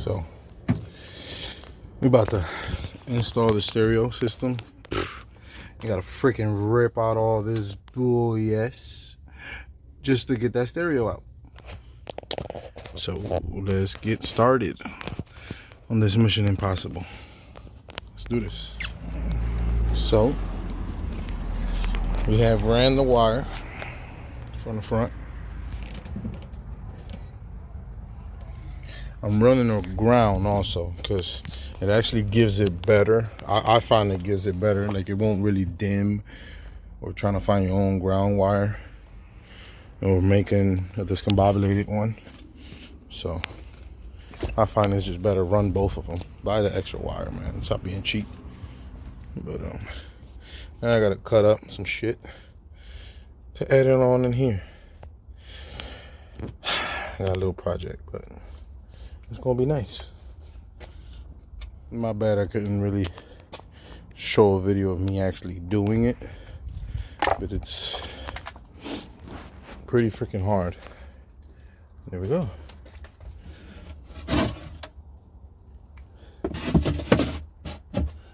So we about to install the stereo system. You gotta freaking rip out all this bull, yes, just to get that stereo out. So let's get started on this mission impossible. Let's do this. So we have ran the wire from the front. I'm running a ground also because it actually gives it better. I find it gives it better. Like, it won't really dim or trying to find your own ground wire or making a discombobulated one. So I find it's just better run both of them. Buy the extra wire, man. Stop being cheap. But now I gotta cut up some shit to add it on in here. I got a little project, but it's gonna be nice. My bad, I couldn't really show a video of me actually doing it, but it's pretty freaking hard. There we go.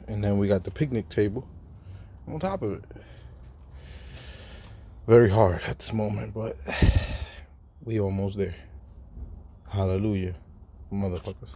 And then we got the picnic table on top of it. Very hard at this moment, but we almost there. Hallelujah, motherfuckers.